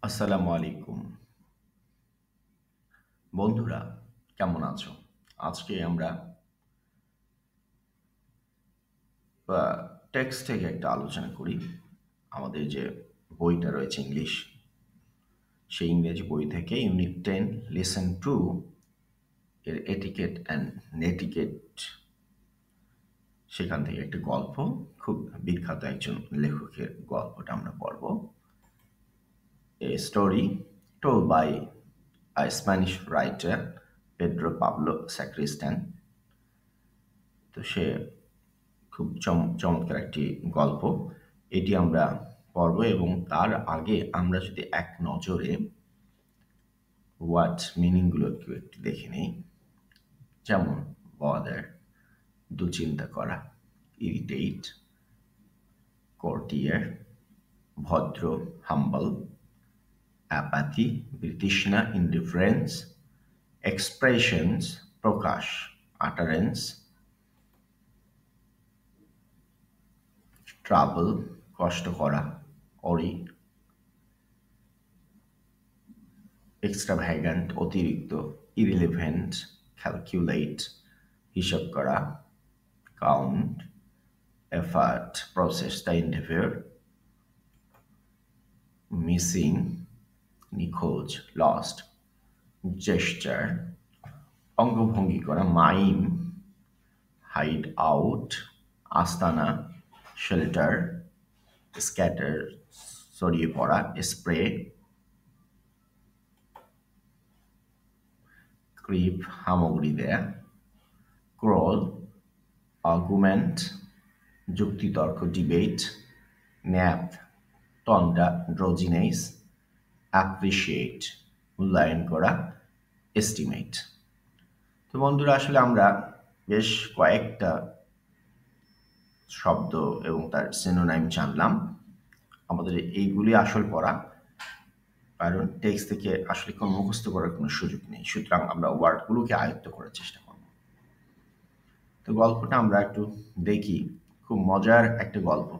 আসসালামু আলাইকুম বন্ধুরা, কেমন আছো? আজকে আমরা টেক্সট থেকে একটা আলোচনা করি। আমাদের যে বইটা রয়েছে ইংলিশ, সেই ইংরেজি বই থেকে ইউনিট 10 লিসেন টু এর এটিকেট অ্যান্ড নেটিকেট, সেখান থেকে একটা গল্প, খুব বিখ্যাত একজন লেখকের গল্পটা আমরা পড়ব। A story told by a Spanish writer Pedro Pablo Sacristan. তো সে খুব চমৎকার একটি গল্প। এটি আমরা পড়ব এবং তার আগে আমরা যদি এক নজরে ওয়ার্ড মিনিংগুলো একটু দেখে নিই। যেমন বদার, দুশ্চিন্তা করা; ইরিটেট, কোর্টিয়ার; ভদ্র, হাম্বল; অ্যাপাথি, বিতৃষ্ণা, ইনডিফারেন্স; এক্সপ্রেশনস, প্রকাশ, আটারেন্স; ট্রাবল, কষ্ট করা; অরি, এক্সট্রাভ্যাগান্ট, অতিরিক্ত; ইরিলেভেন্ট, ক্যালকুলেট, হিসাব করা; কাউন্ট, এফার্ট, প্রসেসটা, এন্ডেভিয়ার; মিসিং, নিখোঁজ, লস্ট; জেস্টার, অঙ্গভঙ্গি করা; মাইম, হাইড আউট, আস্তানা, শেল্টার; স্ক্যাটার, ছড়িয়ে পড়া; স্প্রে, ক্রিপ, সামগ্রী দেয়া; ক্রল, আর্গুমেন্ট, যুক্তিতর্ক, ডিবেট; ন্যাপ, তন্ডা, ড্রোজিনেস; অ্যাপ্রিসিয়েট, মূল্যায়ন করা; এস্টিমেট। তো বন্ধুরা, আসলে আমরা বেশ কয়েকটা শব্দ এবং তার সিনোনাইম জানলাম। আমাদের এইগুলি আসল পড়া, কারণ টেক্সট থেকে আসলে কোনো মুখস্থ করার কোনো সুযোগ নেই। সুতরাং আমরা ওয়ার্ডগুলোকে আয়ত্ত করার চেষ্টা করব। তো গল্পটা আমরা একটু দেখি। খুব মজার একটা গল্প।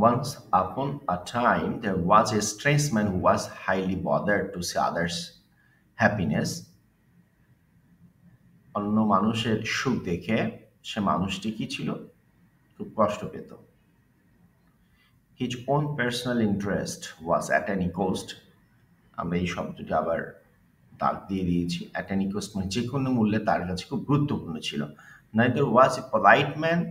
Once upon a time, there was a strange man who was highly bothered to see others' happiness. অন্য মানুষের সুখ দেখে সে মানুষটি কি ছিল? খুব কষ্ট পেত। His own personal interest was at any cost. আমরা এই শব্দটি আবার দাগ দিয়ে দিয়েছি। At any cost মানে যে কোনো মূল্যে তার কাছে খুব গুরুত্বপূর্ণ ছিল। Neither was a polite man,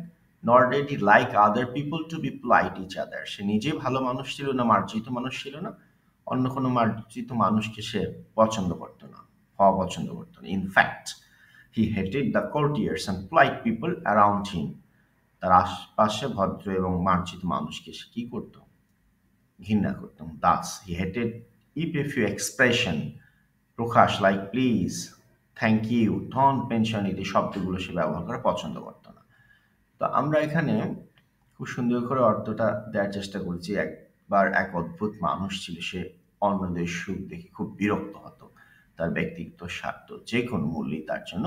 nor did he like other people to be polite each other. সে নিজে ভালো মানুষ ছিল না, মার্জিত মানুষ ছিল না। অন্য কোনো মার্জিত মানুষকে সে পছন্দ করত না, হওয়া পছন্দ করত না। In fact, he hated the courtiers and polite people around him. তার আশপাশে ভদ্র এবং মার্জিত মানুষকে সে কি করত? ঘৃণা করত। Thus, he hated if a few expression, Prakash, like please, thank you, don't mention it, এই শব্দগুলো সে ব্যবহার করা পছন্দ করত না। তো আমরা এখানে খুব সুন্দর করে অর্থটা দেওয়ার চেষ্টা করেছি। একবার এক অদ্ভুত মানুষ ছিল, সে অন্যদের সুখ দেখে খুব বিরক্ত হতো। তার ব্যক্তিগত স্বার্থ যে কোনো মূল্যেই তার জন্য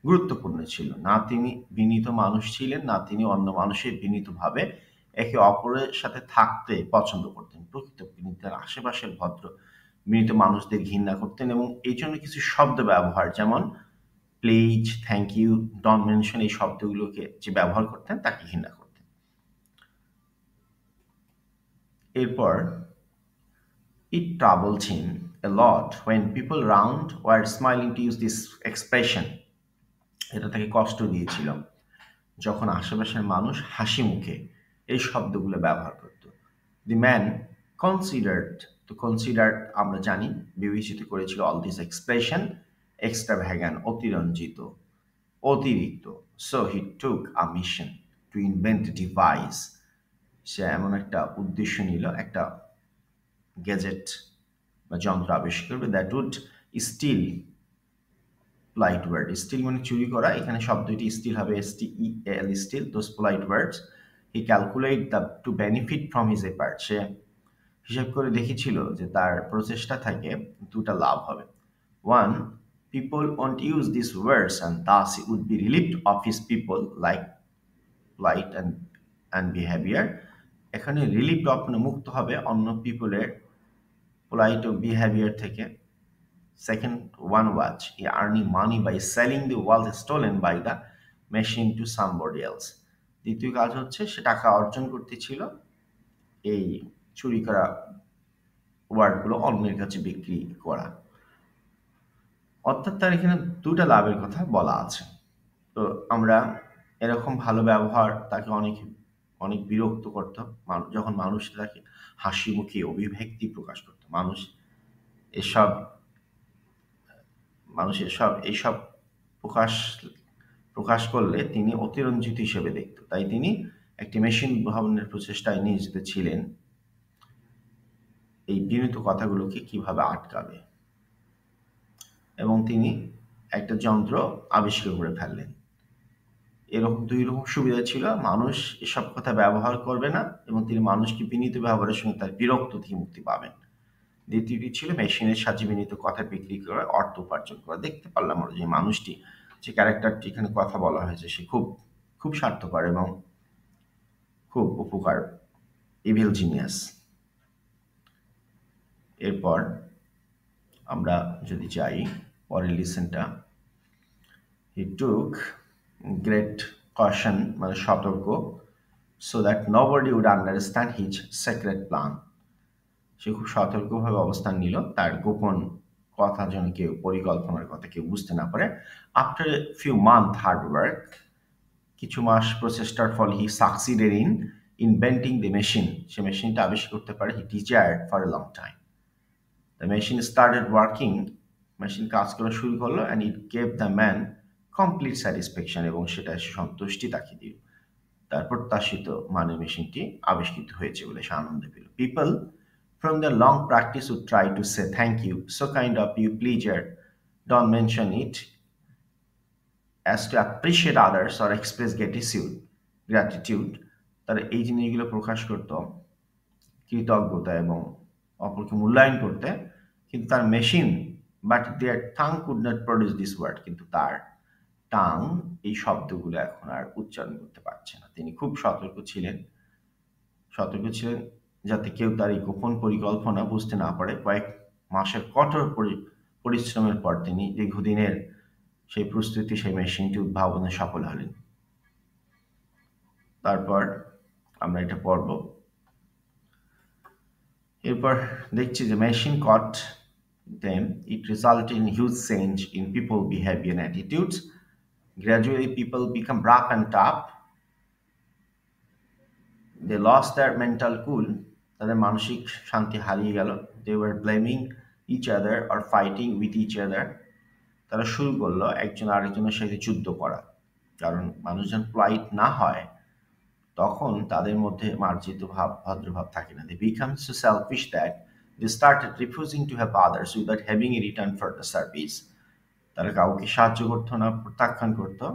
গুরুত্বপূর্ণ ছিল না। তিনি বিনীত মানুষ ছিলেন, না তিনি অন্য মানুষের বিনীতভাবে একে অপরের সাথে থাকতে পছন্দ করতেন। প্রকৃতপক্ষে তিনি তার আশেপাশের ভদ্র বিনীত মানুষদের ঘৃণা করতেন এবং এই জন্য কিছু শব্দ ব্যবহার, যেমন please, thank you, don't mention, এই শব্দগুলোকে যে ব্যবহার করতেন তাকে ঘৃণা করতেন। এরপর it troubled him a lot when people round were smiling to use this expression. এটা তাকে কষ্ট দিয়েছিল যখন আশেপাশের মানুষ হাসি মুখে এই শব্দগুলো ব্যবহার করত। দি ম্যান কনসিডার্ড, তো কনসিডার্ড আমরা জানি বিবেচিত করেছিল অল দিস এক্সপ্রেশন এক্সট্রাভ্যাগান্ট, অতিরঞ্জিত, অতিরিক্ত। So he took a mission to invent device, সে এমন একটা উদ্দেশ্য নিল, একটা গ্যাজেট বা যন্ত্র আবিষ্কার করবে that would steal, polite word, steal মানে চুরি করা, এখানে শব্দটি স্টিল হবে STEL, steal those polite words. He calculate the to benefit from his effort. সে হিসাব করে দেখেছিল যে তার প্রচেষ্টা থেকে দুটা লাভ হবে। One, people won't use these words and thus he would be relieved of his people like polite and behavior. এখানে রিলিভড অফ মানে মুক্ত হবে অন্য পিপলের পোলাইট বিহেভিয়ার থেকে। Second one was uh earning money by selling the wealth stolen by the machine to somebody else. দ্বিতীয় কাজ হচ্ছে সে টাকা অর্জন করতেছিল এই চুরি করা ওয়ার্ডগুলো অন্যের কাছে বিক্রি করা। অর্থাৎ তার এখানে দুটা লাভের কথা বলা আছে। তো আমরা এরকম ভালো ব্যবহার তাকে অনেক অনেক বিরক্ত করত। যখন মানুষ তাকে হাসি মুখে অভিব্যক্তি প্রকাশ করত, এসব মানুষ এইসব প্রকাশ প্রকাশ করলে তিনি অতিরঞ্জিত হিসেবে দেখত। তাই তিনি একটি মেশিন উদ্ভাবনের প্রচেষ্টায় নিয়োজিত ছিলেন এই বিনীত কথাগুলোকে কিভাবে আটকাবে, এবং তিনি একটা যন্ত্র আবিষ্কার করে ফেললেন। এরকম দুই রকম সুবিধা ছিল, মানুষ এসব কথা ব্যবহার করবে না এবং তিনি মানুষকে বিনীত ব্যবহারের সঙ্গে তার বিরক্ত থেকে মুক্তি পাবেন। দ্বিতীয়টি ছিল মেশিনের সাহায্যে বিনীত কথা বিক্রি করে অর্থ উপার্জন করা। দেখতে পারলাম আমরা যে মানুষটি, যে ক্যারেক্টারটি এখানে কথা বলা হয়েছে, সে খুব খুব স্বার্থপর এবং খুব উপকার, ইভিল জিনিয়াস। এরপর আমরা যদি যাই পরের লিসেনটা, হি টুক গ্রেট কশন মানে সতর্ক, so that nobody would understand his secret plan. সে খুব সতর্কভাবে অবস্থান নিল, তার গোপন কথা যেন কেউ, পরিকল্পনার কথা কেউ বুঝতে না পারে। After a few month hard work, কিছু মাস প্রচেষ্টার ফল, he succeeded in inventing the machine, সে মেশিনটা আবিষ্কার করতে পারে। He desired for a long time. The machine started working, machine কাজ করা শুরু করলো, and it gave the man complete satisfaction, এবং সেটা সন্তুষ্টি তাকে দিল। তার প্রত্যাশিত মানে মেশিনটি আবিষ্কৃত হয়েছে বলে সে আনন্দ পেল। People from the long practice would try to say thank you, so kind of you, pleasure, don't mention it, as to appreciate others or express gratitude। তারা এই জিনিসগুলো প্রকাশ করত কৃতজ্ঞতা এবং অপরকে মূল্যায়ন করতে, কিন্তু তার machine, but their tongue could not produce this word, কিন্তু তার টাং এই শব্দগুলো এখন আর উচ্চারণ করতে পারছে না। তিনি খুব সতর্ক ছিলেন যাতে কেউ তার এই গোপন পরিকল্পনা বুঝতে না পারে। কয়েক মাসের কঠোর পরিশ্রমের পর তিনি দীর্ঘদিনের সেই প্রস্তুতি, সেই মেশিনটি উদ্ভাবনে সফল হলেন। তারপর আমরা এটা পড়ব। এরপর দেখছি যে machine caught them, it resulted in huge change in people behavior and attitudes. Gradually people become rough and tough, they lost their mental cool, তাদের মানসিক শান্তি হারিয়ে গেল। they were blaming each other or fighting with each other, তারা শুরু করলো একজন আরেকজনের সাথে যুদ্ধ করা। কারণ মানুষজন পোলাইট না হয় তখন তাদের মধ্যে মার্জিত ভাব, ভদ্রভাব থাকে না। they become so selfish that they started refusing to help others without having a return for the service, তারা কাউকে সাহায্য করতো না, প্রত্যাখ্যান করতো,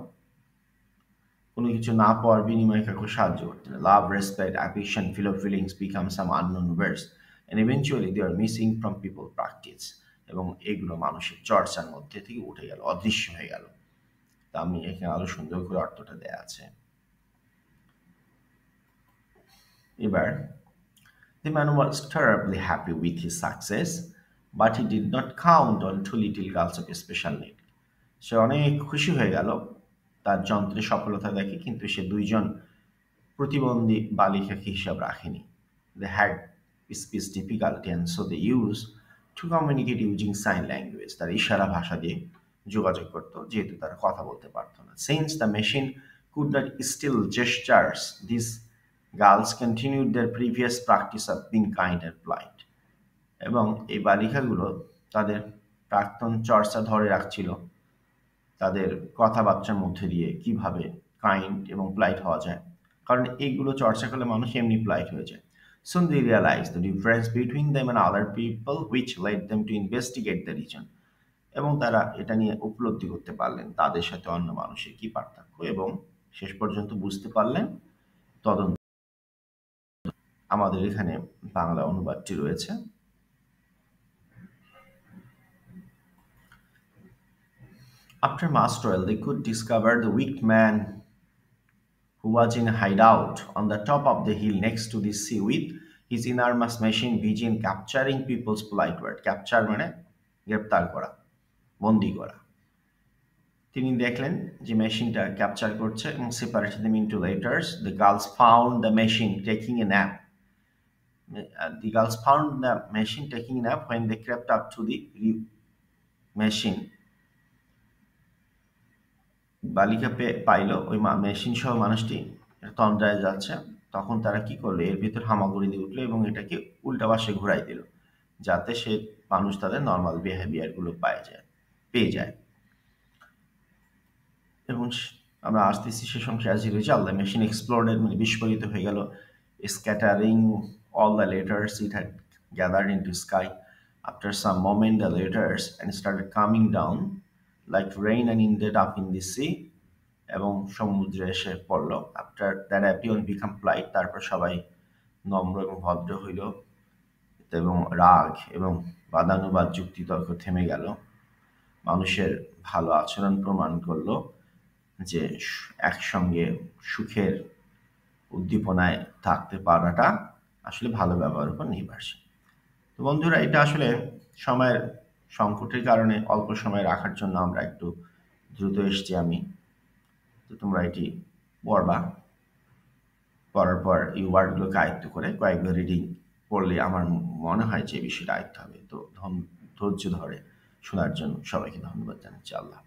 কোনো কিছু না পাওয়ার বিনিময়ে কাউকে সাহায্য করতে না। Love, respect, affection, feelings become some unknown words, and eventually they are missing from people practice, এবং এগুলো মানুষের চর্চার মধ্যে থেকে উঠে গেল, অদৃশ্য হয়ে গেল। তা আমি এখানে আরো সুন্দর করে অর্থটা দেয়া আছে। এবার the man was terribly happy with his success, but he did not count on two little girls of special need. সে অনেক খুশি হয়ে গেল তার যন্ত্রে সফলতা দেখে, কিন্তু সে দুইজন প্রতিবন্ধী বালিকাকে হিসাব রাখেনি। They had speech difficulty and so they used to communicate using sign language, তারা ইশারা ভাষা দিয়ে যোগাযোগ করত, যেহেতু তারা কথা বলতে পারতো না। Since the machine could not still gestures, these girls continued their previous practice of being kind and polite, এবং এই বালিকাগুলো তাদের প্রাক্তন চর্চা ধরে রাখছিল, তাদের কথাবার্তার মধ্যে দিয়ে কিভাবে কাইন্ড এবং পোলাইট হওয়া যায়, কারণ এইগুলো চর্চা করলে মানুষ এমনি পোলাইট হয়ে যায়। Soon they realized the difference between them and other people, which led them to investigate the region, এবং তারা এটা নিয়ে উপলব্ধি করতে পারলেন তাদের সাথে অন্য মানুষের কি পার্থক্য, এবং শেষ পর্যন্ত বুঝতে পারলেন। তদন্ত আমাদের এখানে বাংলা অনুবাদটি রয়েছে। After much toil, they could discover the weak man who was in a hideout on the top of the hill next to the sea with his enormous machine began capturing people's polite word. Capture মানে গ্রেপ্তার করা, বন্দি করা। তিনি দেখলেন যে মেশিনটা capture করছে এবং separated them into letters. The girls found the machine taking a nap. The girls found the machine taking a nap. When they crept up to the machine, বালিকা পাইল ওই মেশিন সহ মানুষটি তন্দ্রায় যাচ্ছে। তখন তারা কি করলো, এর ভিতর হামাগুড়ি দিয়ে উঠলো এবং এটাকে উল্টা পাশে ঘুরাই দিল, যাতে সে মানুষ তাদের নর্মাল বিহেভিয়ারগুলো পেয়ে যায়। এবং আমরা আসতেছি সে সংখ্যা as a result the machine exploded, মানে বিস্ফোরিত হয়ে গেল। Scattering all the letters it had gathered into sky. After some moment the letters and started coming down like rain and ended up in the sea, এবং সমুদ্রে এসে পড়ল। After that everyone become polite, তারপর সবাই নম্র এবং ভদ্র হইল এবং রাগ এবং বাদানুবাদ যুক্তিতর্ক থেমে গেল। মানুষের ভালো আচরণ প্রমাণ করলো যে একসঙ্গে সুখের উদ্দীপনায় থাকতে পারাটা আসলে ভালো ব্যবহারের উপর নির্ভরশীল। তো বন্ধুরা, এটা আসলে সময়ের সংকটের কারণে অল্প সময় রাখার জন্য আমরা একটু দ্রুত এসছি আমি। তো তোমরা এটি পড়বা, পড়ার পর এই ওয়ার্ডগুলোকে আয়ত্ত করে কয়েকবার রিডিং পড়লে আমার মনে হয় যে বিষয়টা আয়ত্ত হবে। তো ধৈর্য ধরে শোনার জন্য সবাইকে ধন্যবাদ জানাচ্ছি। আল্লাহ।